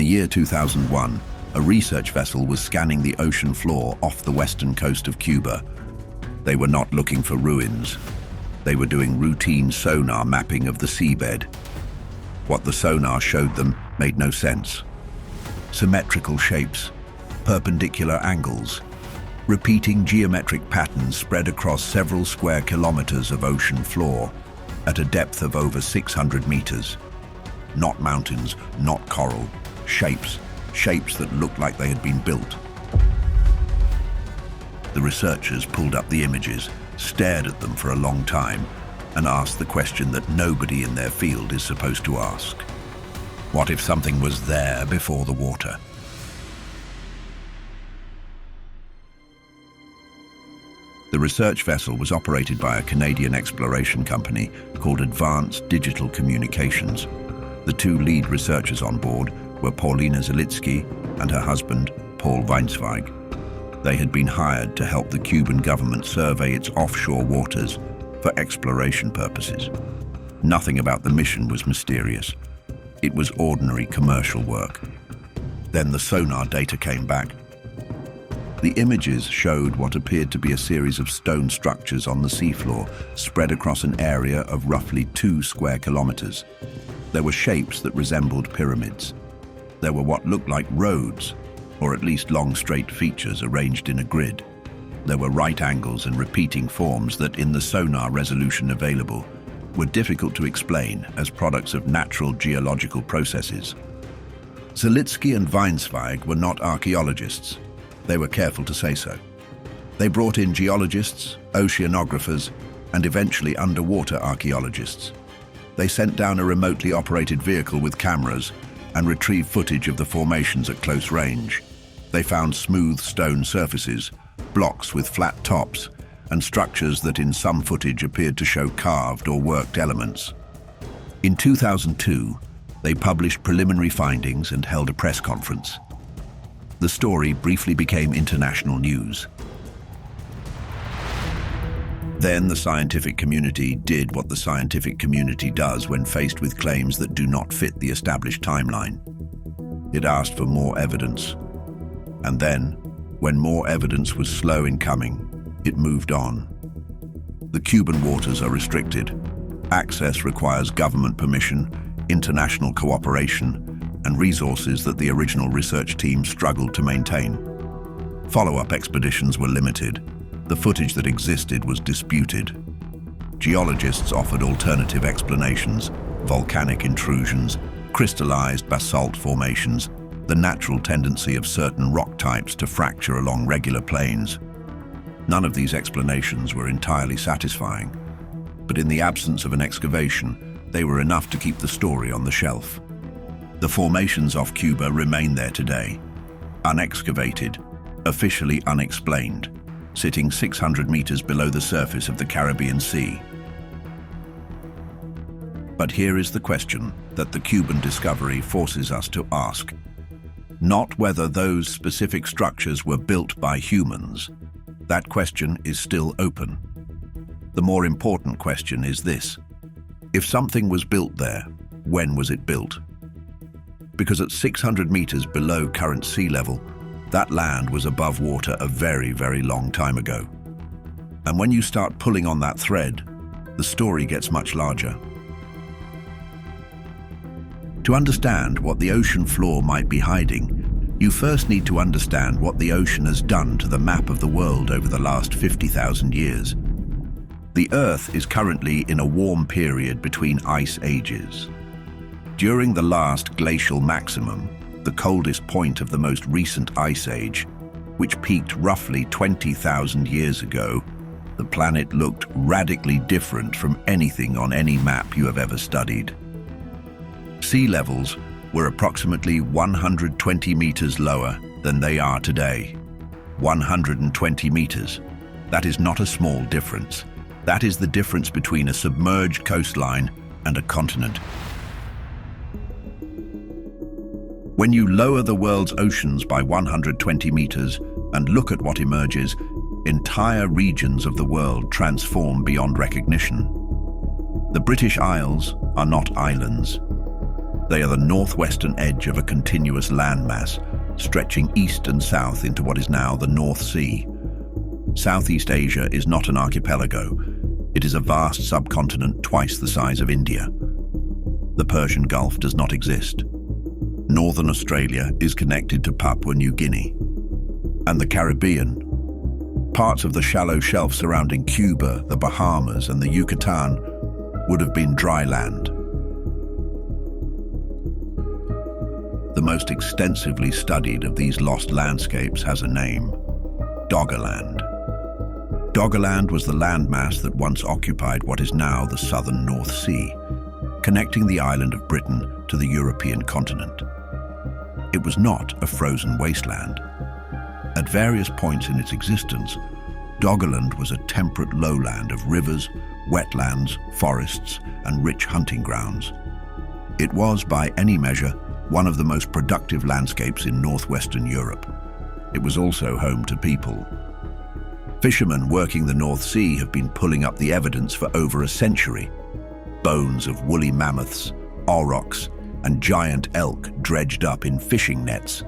the year 2001, a research vessel was scanning the ocean floor off the western coast of Cuba. They were not looking for ruins. They were doing routine sonar mapping of the seabed. What the sonar showed them made no sense. Symmetrical shapes, perpendicular angles, repeating geometric patterns spread across several square kilometers of ocean floor at a depth of over 600 meters. Not mountains, not coral, shapes that looked like they had been built. The researchers pulled up the images, stared at them for a long time, and asked the question that nobody in their field is supposed to ask. What if something was there before the water? The research vessel was operated by a Canadian exploration company called Advanced Digital Communications. The two lead researchers on board were Paulina Zalitsky and her husband, Paul Weinsweig. They had been hired to help the Cuban government survey its offshore waters for exploration purposes. Nothing about the mission was mysterious. It was ordinary commercial work. Then the sonar data came back. The images showed what appeared to be a series of stone structures on the seafloor spread across an area of roughly 2 square kilometers. There were shapes that resembled pyramids. There were what looked like roads, or at least long straight features arranged in a grid. There were right angles and repeating forms that, in the sonar resolution available, were difficult to explain as products of natural geological processes. Zalitsky and Weinsweig were not archaeologists. They were careful to say so. They brought in geologists, oceanographers, and eventually underwater archaeologists. They sent down a remotely operated vehicle with cameras and retrieved footage of the formations at close range. They found smooth stone surfaces, blocks with flat tops, and structures that in some footage appeared to show carved or worked elements. In 2002, they published preliminary findings and held a press conference. The story briefly became international news. Then the scientific community did what the scientific community does when faced with claims that do not fit the established timeline. It asked for more evidence. And then, when more evidence was slow in coming, it moved on. The Cuban waters are restricted. Access requires government permission, international cooperation, and resources that the original research team struggled to maintain. Follow-up expeditions were limited. The footage that existed was disputed. Geologists offered alternative explanations: volcanic intrusions, crystallized basalt formations, the natural tendency of certain rock types to fracture along regular plains. None of these explanations were entirely satisfying, but in the absence of an excavation, they were enough to keep the story on the shelf. The formations off Cuba remain there today, unexcavated, officially unexplained, sitting 600 meters below the surface of the Caribbean Sea. But here is the question that the Cuban discovery forces us to ask. Not whether those specific structures were built by humans. That question is still open. The more important question is this: if something was built there, when was it built? Because at 600 meters below current sea level, that land was above water a very, very long time ago. And when you start pulling on that thread, the story gets much larger. To understand what the ocean floor might be hiding, you first need to understand what the ocean has done to the map of the world over the last 50,000 years. The Earth is currently in a warm period between ice ages. During the last glacial maximum, the coldest point of the most recent ice age, which peaked roughly 20,000 years ago, the planet looked radically different from anything on any map you have ever studied. Sea levels were approximately 120 meters lower than they are today. 120 meters. That is not a small difference. That is the difference between a submerged coastline and a continent. When you lower the world's oceans by 120 meters and look at what emerges, entire regions of the world transform beyond recognition. The British Isles are not islands. They are the northwestern edge of a continuous landmass, stretching east and south into what is now the North Sea. Southeast Asia is not an archipelago. It is a vast subcontinent twice the size of India. The Persian Gulf does not exist. Northern Australia is connected to Papua New Guinea. And the Caribbean, parts of the shallow shelf surrounding Cuba, the Bahamas, and the Yucatan would have been dry land. The most extensively studied of these lost landscapes has a name: Doggerland. Doggerland was the landmass that once occupied what is now the southern North Sea, connecting the island of Britain to the European continent. It was not a frozen wasteland. At various points in its existence, Doggerland was a temperate lowland of rivers, wetlands, forests, and rich hunting grounds. It was, by any measure, one of the most productive landscapes in northwestern Europe. It was also home to people. Fishermen working the North Sea have been pulling up the evidence for over a century. Bones of woolly mammoths, aurochs, and giant elk dredged up in fishing nets.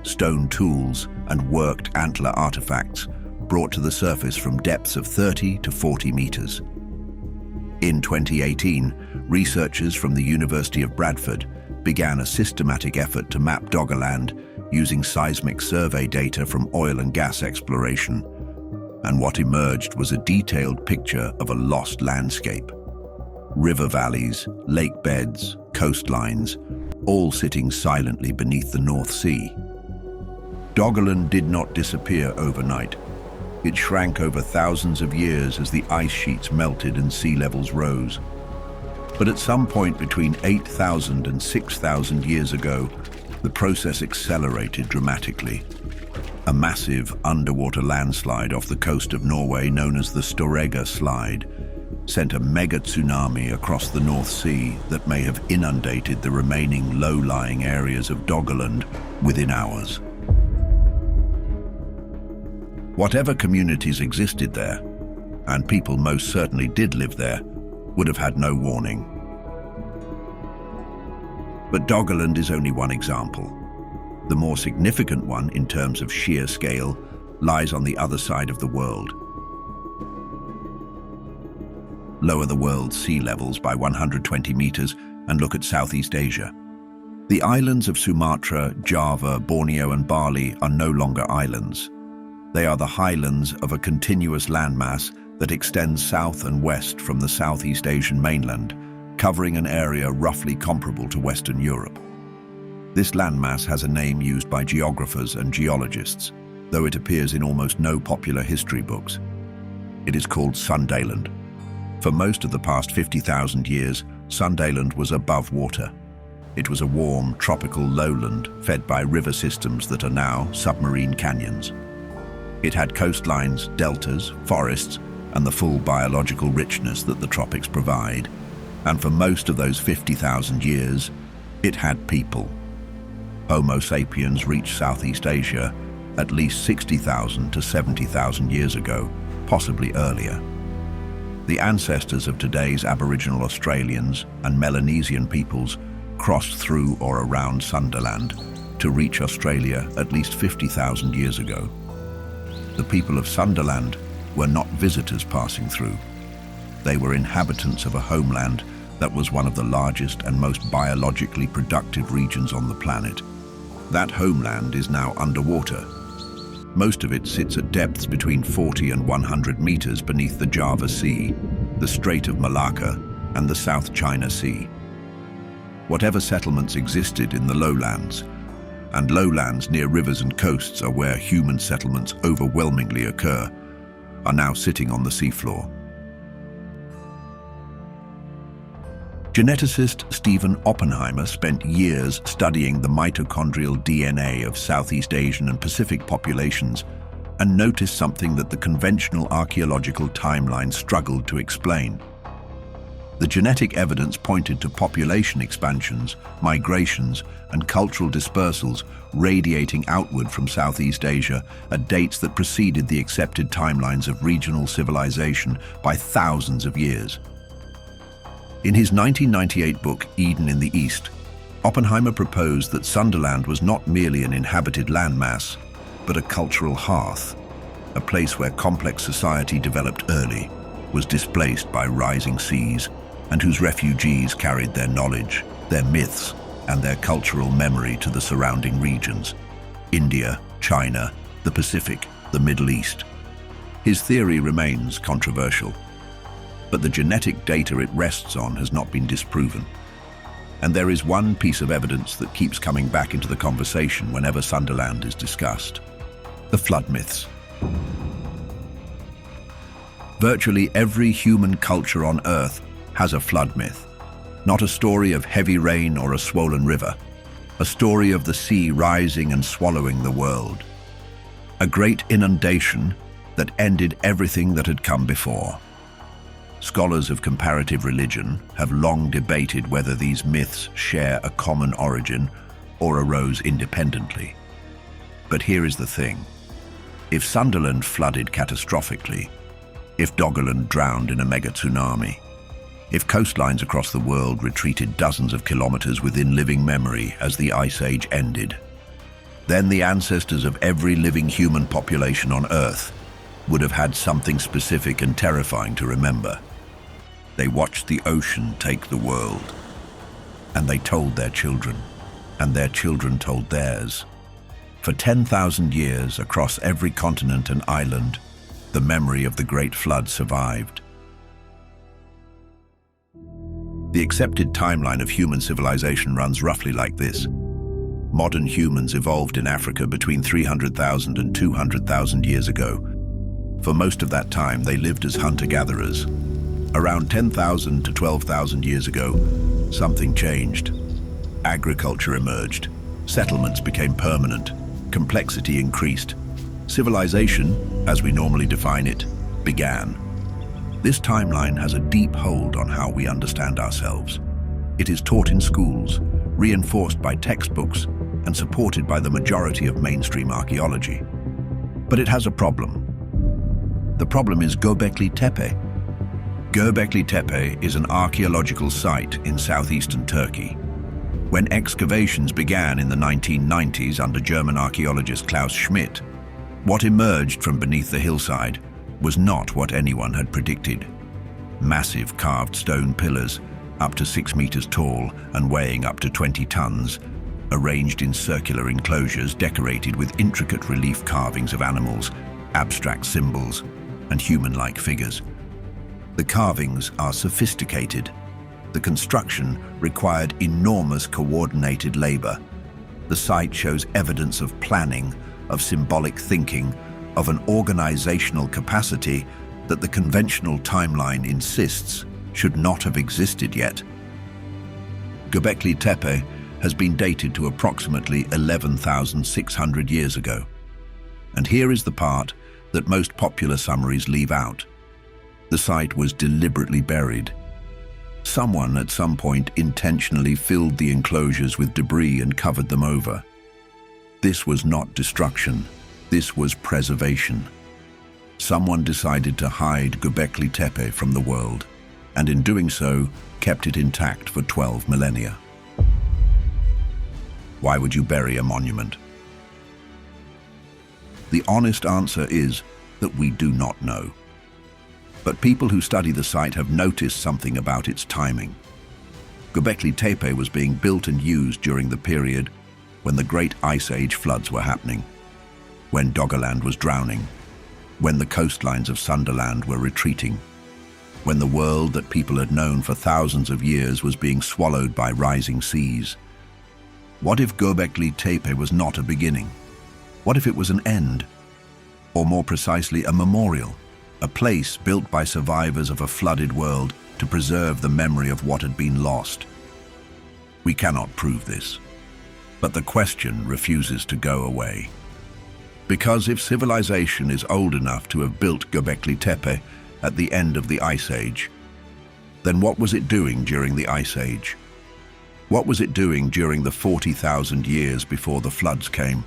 Stone tools and worked antler artifacts brought to the surface from depths of 30 to 40 meters. In 2018, researchers from the University of Bradford began a systematic effort to map Doggerland using seismic survey data from oil and gas exploration, and what emerged was a detailed picture of a lost landscape. River valleys, lake beds, coastlines, all sitting silently beneath the North Sea. Doggerland did not disappear overnight. It shrank over thousands of years as the ice sheets melted and sea levels rose. But at some point between 8,000 and 6,000 years ago, the process accelerated dramatically. A massive underwater landslide off the coast of Norway, known as the Storegga Slide, sent a mega tsunami across the North Sea that may have inundated the remaining low-lying areas of Doggerland within hours. Whatever communities existed there, and people most certainly did live there, would have had no warning. But Doggerland is only one example. The more significant one in terms of sheer scale lies on the other side of the world. Lower the world's sea levels by 120 meters and look at Southeast Asia. The islands of Sumatra, Java, Borneo, and Bali are no longer islands. They are the highlands of a continuous landmass that extends south and west from the Southeast Asian mainland, covering an area roughly comparable to Western Europe. This landmass has a name used by geographers and geologists, though it appears in almost no popular history books. It is called Sundaland. For most of the past 50,000 years, Sundaland was above water. It was a warm, tropical lowland fed by river systems that are now submarine canyons. It had coastlines, deltas, forests, and the full biological richness that the tropics provide. And for most of those 50,000 years, it had people. Homo sapiens reached Southeast Asia at least 60,000 to 70,000 years ago, possibly earlier. The ancestors of today's Aboriginal Australians and Melanesian peoples crossed through or around Sundaland to reach Australia at least 50,000 years ago. The people of Sundaland were not visitors passing through. They were inhabitants of a homeland that was one of the largest and most biologically productive regions on the planet. That homeland is now underwater. Most of it sits at depths between 40 and 100 meters beneath the Java Sea, the Strait of Malacca, and the South China Sea. Whatever settlements existed in the lowlands, and lowlands near rivers and coasts are where human settlements overwhelmingly occur, are now sitting on the seafloor. Geneticist Stephen Oppenheimer spent years studying the mitochondrial DNA of Southeast Asian and Pacific populations and noticed something that the conventional archaeological timeline struggled to explain. The genetic evidence pointed to population expansions, migrations, and cultural dispersals radiating outward from Southeast Asia at dates that preceded the accepted timelines of regional civilization by thousands of years. In his 1998 book, Eden in the East, Oppenheimer proposed that Sunderland was not merely an inhabited landmass, but a cultural hearth, a place where complex society developed early, was displaced by rising seas, and whose refugees carried their knowledge, their myths, and their cultural memory to the surrounding regions: India, China, the Pacific, the Middle East. His theory remains controversial, but the genetic data it rests on has not been disproven. And there is one piece of evidence that keeps coming back into the conversation whenever Sunderland is discussed: the flood myths. Virtually every human culture on Earth has a flood myth. Not a story of heavy rain or a swollen river, a story of the sea rising and swallowing the world. A great inundation that ended everything that had come before. Scholars of comparative religion have long debated whether these myths share a common origin or arose independently. But here is the thing. If Sunderland flooded catastrophically, if Doggerland drowned in a mega tsunami, if coastlines across the world retreated dozens of kilometers within living memory as the Ice Age ended, then the ancestors of every living human population on Earth would have had something specific and terrifying to remember. They watched the ocean take the world, and they told their children, and their children told theirs. For 10,000 years, across every continent and island, the memory of the Great Flood survived. The accepted timeline of human civilization runs roughly like this. Modern humans evolved in Africa between 300,000 and 200,000 years ago. For most of that time, they lived as hunter-gatherers. Around 10,000 to 12,000 years ago, something changed. Agriculture emerged. Settlements became permanent. Complexity increased. Civilization, as we normally define it, began. This timeline has a deep hold on how we understand ourselves. It is taught in schools, reinforced by textbooks, and supported by the majority of mainstream archaeology. But it has a problem. The problem is Göbekli Tepe. Göbekli Tepe is an archaeological site in southeastern Turkey. When excavations began in the 1990s under German archaeologist Klaus Schmidt, what emerged from beneath the hillside was not what anyone had predicted. Massive carved stone pillars, up to 6 meters tall and weighing up to 20 tons, arranged in circular enclosures decorated with intricate relief carvings of animals, abstract symbols, and human-like figures. The carvings are sophisticated. The construction required enormous coordinated labor. The site shows evidence of planning, of symbolic thinking, of an organizational capacity that the conventional timeline insists should not have existed yet. Göbekli Tepe has been dated to approximately 11,600 years ago. And here is the part that most popular summaries leave out. The site was deliberately buried. Someone at some point intentionally filled the enclosures with debris and covered them over. This was not destruction. This was preservation. Someone decided to hide Göbekli Tepe from the world, and in doing so, kept it intact for 12 millennia. Why would you bury a monument? The honest answer is that we do not know. But people who study the site have noticed something about its timing. Göbekli Tepe was being built and used during the period when the Great Ice Age floods were happening, when Doggerland was drowning, when the coastlines of Sunderland were retreating, when the world that people had known for thousands of years was being swallowed by rising seas. What if Göbekli Tepe was not a beginning? What if it was an end? Or more precisely, a memorial, a place built by survivors of a flooded world to preserve the memory of what had been lost? We cannot prove this, but the question refuses to go away. Because if civilization is old enough to have built Göbekli Tepe at the end of the Ice Age, then what was it doing during the Ice Age? What was it doing during the 40,000 years before the floods came?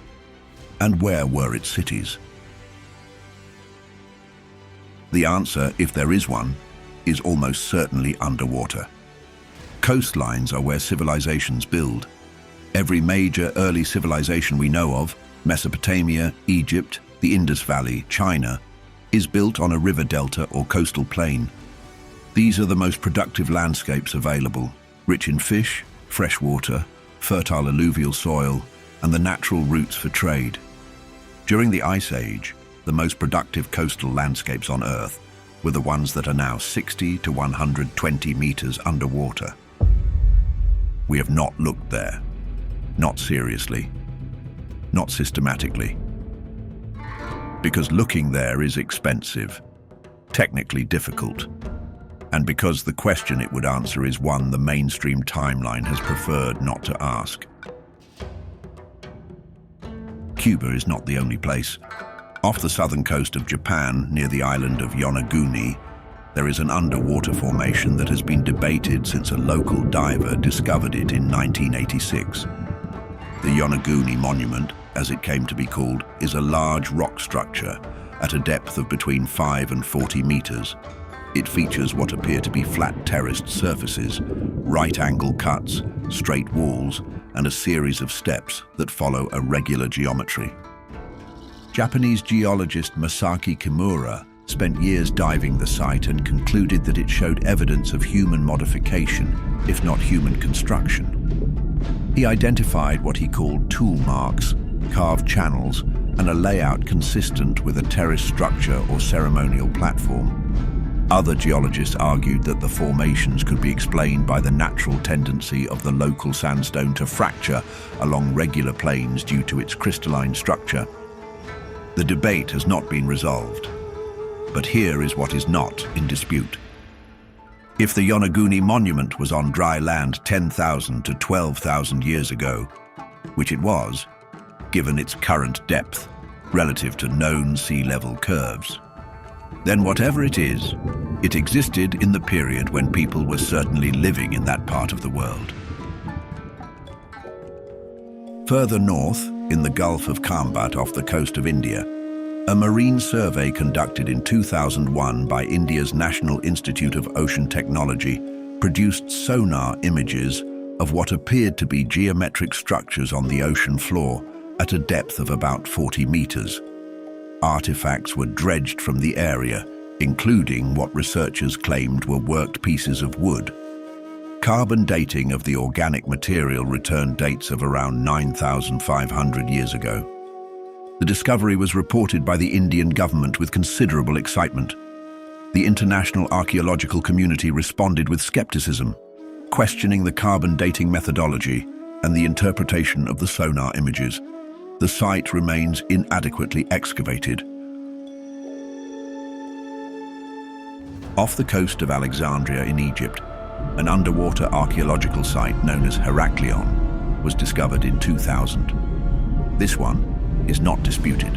And where were its cities? The answer, if there is one, is almost certainly underwater. Coastlines are where civilizations build. Every major early civilization we know of, Mesopotamia, Egypt, the Indus Valley, China, is built on a river delta or coastal plain. These are the most productive landscapes available, rich in fish, fresh water, fertile alluvial soil, and the natural routes for trade. During the Ice Age, the most productive coastal landscapes on Earth were the ones that are now 60 to 120 meters underwater. We have not looked there. Not seriously. Not systematically. Because looking there is expensive, technically difficult, and because the question it would answer is one the mainstream timeline has preferred not to ask. Cuba is not the only place. Off the southern coast of Japan, near the island of Yonaguni, there is an underwater formation that has been debated since a local diver discovered it in 1986. The Yonaguni Monument, as it came to be called, is a large rock structure at a depth of between 5 and 40 meters. It features what appear to be flat terraced surfaces, right-angle cuts, straight walls, and a series of steps that follow a regular geometry. Japanese geologist Masaki Kimura spent years diving the site and concluded that it showed evidence of human modification, if not human construction. He identified what he called tool marks, carved channels, and a layout consistent with a terrace structure or ceremonial platform. Other geologists argued that the formations could be explained by the natural tendency of the local sandstone to fracture along regular planes due to its crystalline structure. The debate has not been resolved, but here is what is not in dispute. If the Yonaguni Monument was on dry land 10,000 to 12,000 years ago, which it was, given its current depth relative to known sea level curves, then whatever it is, it existed in the period when people were certainly living in that part of the world. Further north, in the Gulf of Kambat off the coast of India, a marine survey conducted in 2001 by India's National Institute of Ocean Technology produced sonar images of what appeared to be geometric structures on the ocean floor at a depth of about 40 meters. Artifacts were dredged from the area, including what researchers claimed were worked pieces of wood. Carbon dating of the organic material returned dates of around 9,500 years ago. The discovery was reported by the Indian government with considerable excitement. The international archaeological community responded with skepticism, questioning the carbon dating methodology and the interpretation of the sonar images. The site remains inadequately excavated. Off the coast of Alexandria in Egypt, an underwater archaeological site known as Heraklion was discovered in 2000. This one is not disputed.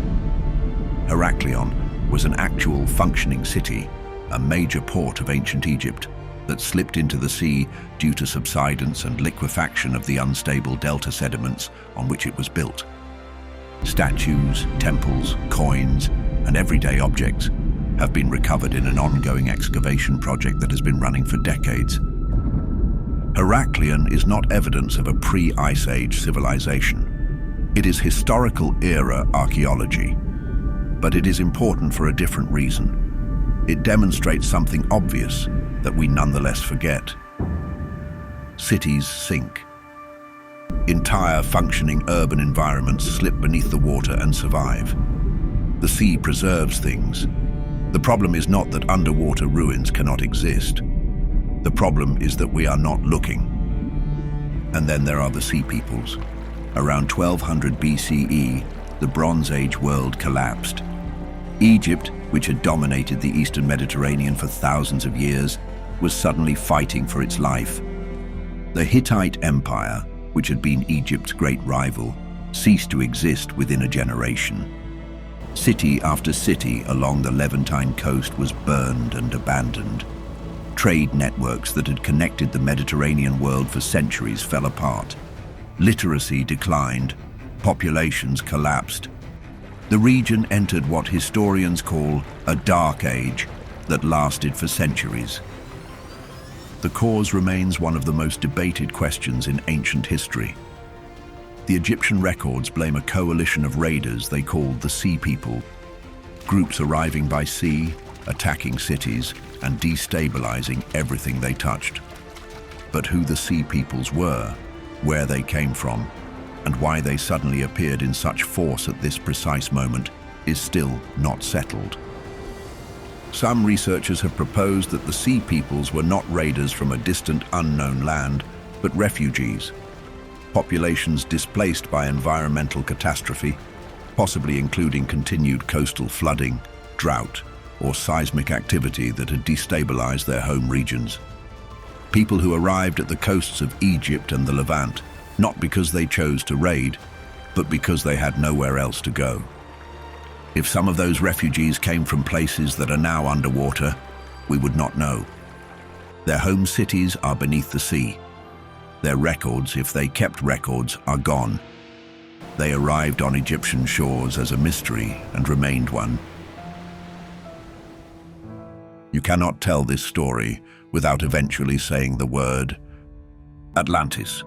Heraklion was an actual functioning city, a major port of ancient Egypt that slipped into the sea due to subsidence and liquefaction of the unstable delta sediments on which it was built. Statues, temples, coins, and everyday objects have been recovered in an ongoing excavation project that has been running for decades. Heraklion is not evidence of a pre-Ice Age civilization. It is historical era archaeology, but it is important for a different reason. It demonstrates something obvious that we nonetheless forget. Cities sink. Entire functioning urban environments slip beneath the water and survive. The sea preserves things. The problem is not that underwater ruins cannot exist. The problem is that we are not looking. And then there are the sea peoples. Around 1200 BCE, the Bronze Age world collapsed. Egypt, which had dominated the Eastern Mediterranean for thousands of years, was suddenly fighting for its life. The Hittite Empire, which had been Egypt's great rival, ceased to exist within a generation. City after city along the Levantine coast was burned and abandoned. Trade networks that had connected the Mediterranean world for centuries fell apart. Literacy declined. Populations collapsed. The region entered what historians call a dark age that lasted for centuries. The cause remains one of the most debated questions in ancient history. The Egyptian records blame a coalition of raiders they called the Sea People, groups arriving by sea, attacking cities, and destabilizing everything they touched. But who the Sea Peoples were, where they came from, and why they suddenly appeared in such force at this precise moment is still not settled. Some researchers have proposed that the Sea Peoples were not raiders from a distant unknown land, but refugees, populations displaced by environmental catastrophe, possibly including continued coastal flooding, drought, or seismic activity that had destabilized their home regions. People who arrived at the coasts of Egypt and the Levant, not because they chose to raid, but because they had nowhere else to go. If some of those refugees came from places that are now underwater, we would not know. Their home cities are beneath the sea. Their records, if they kept records, are gone. They arrived on Egyptian shores as a mystery and remained one. You cannot tell this story without eventually saying the word Atlantis.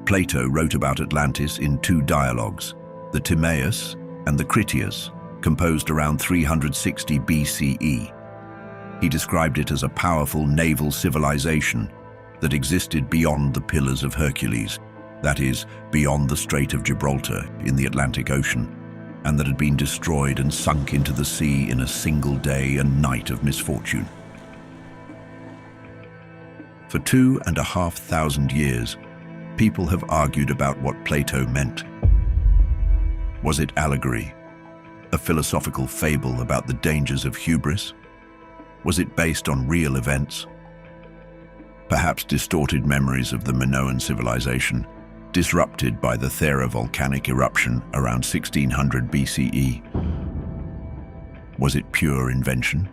Plato wrote about Atlantis in two dialogues, the Timaeus and the Critias, composed around 360 BCE. He described it as a powerful naval civilization that existed beyond the Pillars of Hercules, that is, beyond the Strait of Gibraltar in the Atlantic Ocean, and that had been destroyed and sunk into the sea in a single day and night of misfortune. For 2,500 years, people have argued about what Plato meant. Was it allegory, a philosophical fable about the dangers of hubris? Was it based on real events? Perhaps distorted memories of the Minoan civilization, disrupted by the Thera volcanic eruption around 1600 BCE. Was it pure invention?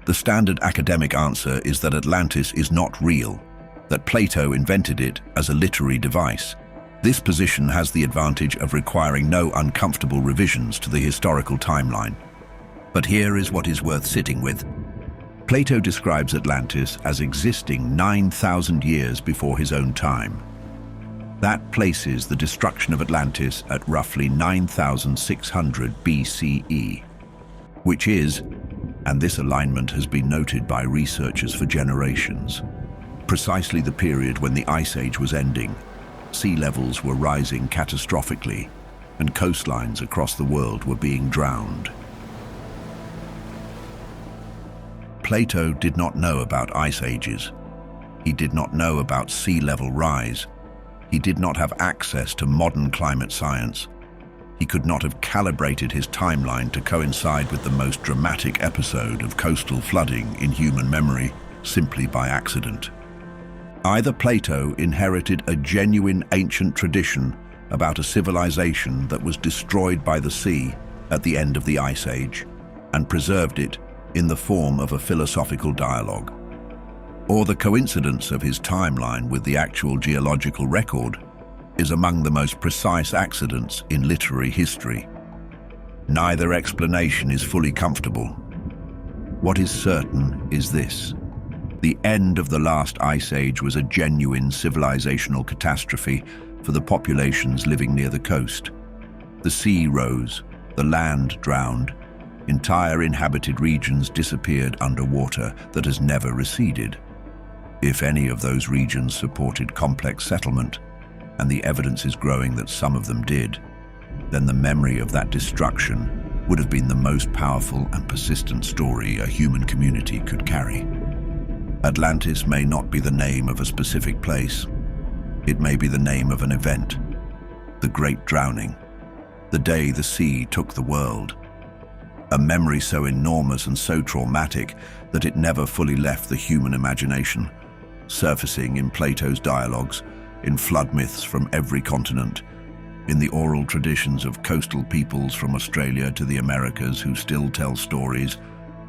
The standard academic answer is that Atlantis is not real, that Plato invented it as a literary device. This position has the advantage of requiring no uncomfortable revisions to the historical timeline. But here is what is worth sitting with. Plato describes Atlantis as existing 9,000 years before his own time. That places the destruction of Atlantis at roughly 9,600 BCE, which is, and this alignment has been noted by researchers for generations, precisely the period when the Ice Age was ending. Sea levels were rising catastrophically, and coastlines across the world were being drowned. Plato did not know about ice ages. He did not know about sea level rise. He did not have access to modern climate science. He could not have calibrated his timeline to coincide with the most dramatic episode of coastal flooding in human memory simply by accident. Either Plato inherited a genuine ancient tradition about a civilization that was destroyed by the sea at the end of the Ice Age and preserved it in the form of a philosophical dialogue, or the coincidence of his timeline with the actual geological record is among the most precise accidents in literary history. Neither explanation is fully comfortable. What is certain is this: the end of the last Ice Age was a genuine civilizational catastrophe for the populations living near the coast. The sea rose, the land drowned, entire inhabited regions disappeared underwater that has never receded. If any of those regions supported complex settlement, and the evidence is growing that some of them did, then the memory of that destruction would have been the most powerful and persistent story a human community could carry. Atlantis may not be the name of a specific place. It may be the name of an event, the Great Drowning, the day the sea took the world. A memory so enormous and so traumatic that it never fully left the human imagination, surfacing in Plato's dialogues, in flood myths from every continent, in the oral traditions of coastal peoples from Australia to the Americas who still tell stories,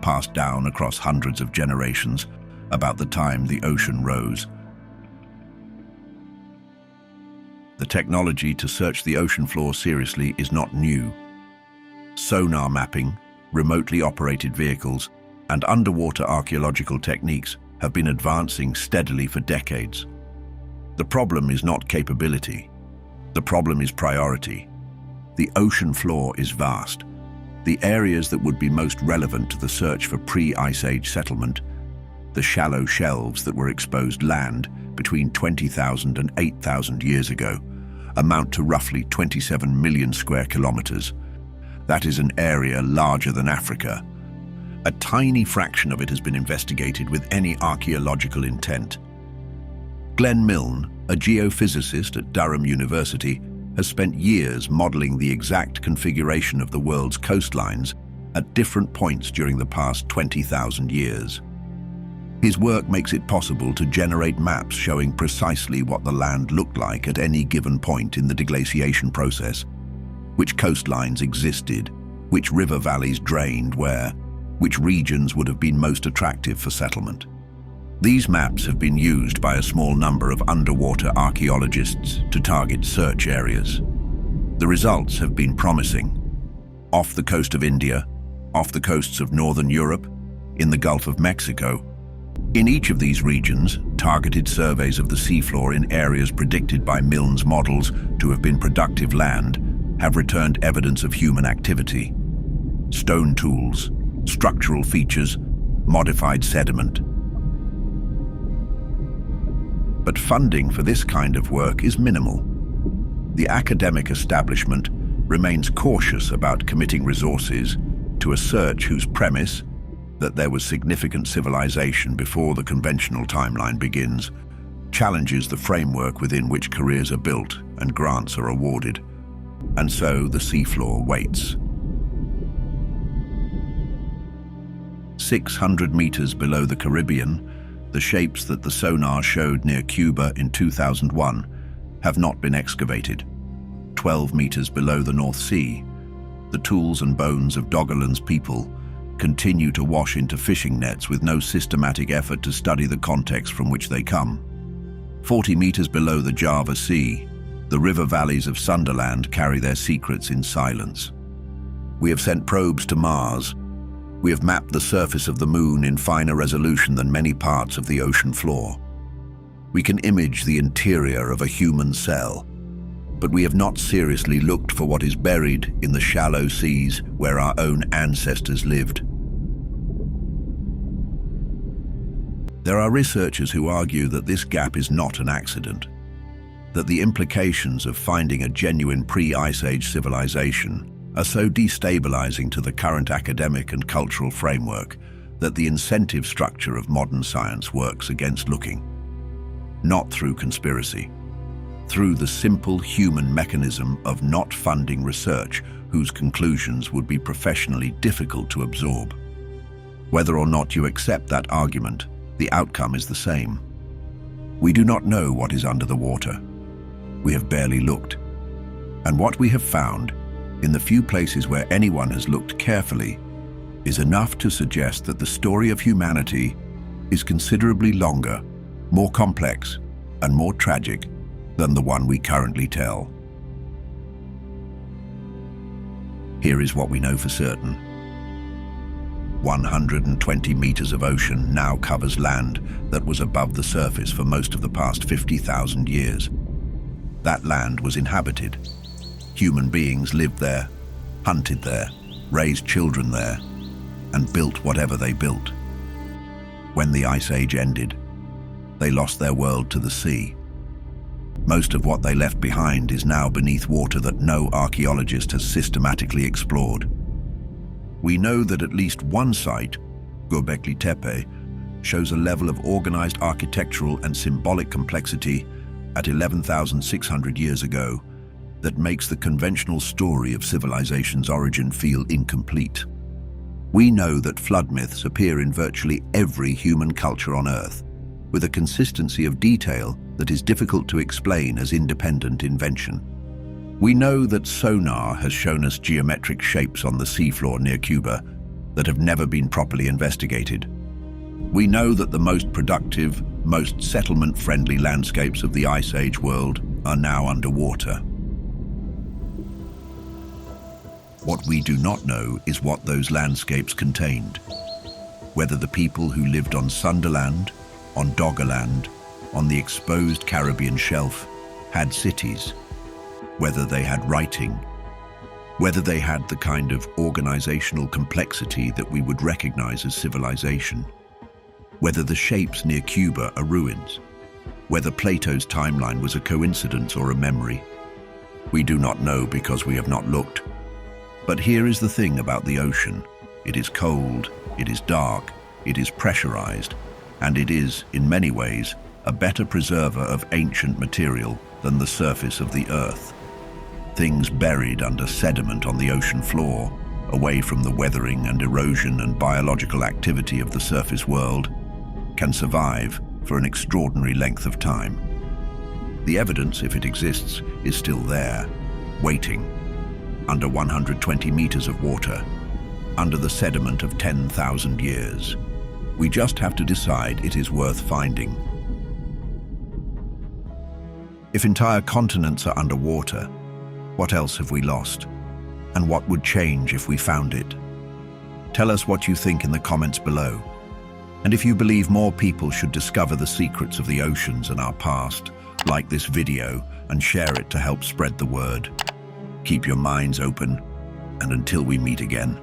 passed down across hundreds of generations, about the time the ocean rose. The technology to search the ocean floor seriously is not new. Sonar mapping, remotely operated vehicles, and underwater archaeological techniques have been advancing steadily for decades. The problem is not capability. The problem is priority. The ocean floor is vast. The areas that would be most relevant to the search for pre-Ice Age settlement, the shallow shelves that were exposed land between 20,000 and 8,000 years ago, amount to roughly 27 million square kilometers. That is an area larger than Africa. A tiny fraction of it has been investigated with any archaeological intent. Glenn Milne, a geophysicist at Durham University, has spent years modeling the exact configuration of the world's coastlines at different points during the past 20,000 years. His work makes it possible to generate maps showing precisely what the land looked like at any given point in the deglaciation process, which coastlines existed, which river valleys drained where, which regions would have been most attractive for settlement. These maps have been used by a small number of underwater archaeologists to target search areas. The results have been promising. Off the coast of India, off the coasts of northern Europe, in the Gulf of Mexico. In each of these regions, targeted surveys of the seafloor in areas predicted by Milne's models to have been productive land have returned evidence of human activity. Stone tools, structural features, modified sediment. But funding for this kind of work is minimal. The academic establishment remains cautious about committing resources to a search whose premise, that there was significant civilization before the conventional timeline begins, challenges the framework within which careers are built and grants are awarded. And so the seafloor waits. 600 meters below the Caribbean, the shapes that the sonar showed near Cuba in 2001 have not been excavated. 12 meters below the North Sea, the tools and bones of Doggerland's people continue to wash into fishing nets with no systematic effort to study the context from which they come. 40 meters below the Java Sea, the river valleys of Sunderland carry their secrets in silence. We have sent probes to Mars. We have mapped the surface of the moon in finer resolution than many parts of the ocean floor. We can image the interior of a human cell, but we have not seriously looked for what is buried in the shallow seas where our own ancestors lived. There are researchers who argue that this gap is not an accident, that the implications of finding a genuine pre-Ice Age civilization are so destabilizing to the current academic and cultural framework that the incentive structure of modern science works against looking. Not through conspiracy, through the simple human mechanism of not funding research whose conclusions would be professionally difficult to absorb. Whether or not you accept that argument, the outcome is the same. We do not know what is under the water. We have barely looked. And what we have found, in the few places where anyone has looked carefully, is enough to suggest that the story of humanity is considerably longer, more complex, and more tragic than the one we currently tell. Here is what we know for certain. 120 meters of ocean now covers land that was above the surface for most of the past 50,000 years. That land was inhabited. Human beings lived there, hunted there, raised children there, and built whatever they built. When the Ice Age ended, they lost their world to the sea. Most of what they left behind is now beneath water that no archaeologist has systematically explored. We know that at least one site, Göbekli Tepe, shows a level of organized architectural and symbolic complexity at 11,600 years ago that makes the conventional story of civilization's origin feel incomplete. We know that flood myths appear in virtually every human culture on Earth, with a consistency of detail that is difficult to explain as independent invention. We know that sonar has shown us geometric shapes on the seafloor near Cuba that have never been properly investigated. We know that the most productive, most settlement-friendly landscapes of the Ice Age world are now underwater. What we do not know is what those landscapes contained. Whether the people who lived on Sunderland, on Doggerland, on the exposed Caribbean shelf had cities, whether they had writing, whether they had the kind of organizational complexity that we would recognize as civilization, whether the shapes near Cuba are ruins, whether Plato's timeline was a coincidence or a memory. We do not know because we have not looked. But here is the thing about the ocean. It is cold, it is dark, it is pressurized, and it is, in many ways, a better preserver of ancient material than the surface of the earth. Things buried under sediment on the ocean floor, away from the weathering and erosion and biological activity of the surface world, can survive for an extraordinary length of time. The evidence, if it exists, is still there, waiting, under 120 meters of water, under the sediment of 10,000 years. We just have to decide it is worth finding. If entire continents are underwater, what else have we lost? And what would change if we found it? Tell us what you think in the comments below. And if you believe more people should discover the secrets of the oceans and our past, like this video and share it to help spread the word. Keep your minds open, and until we meet again,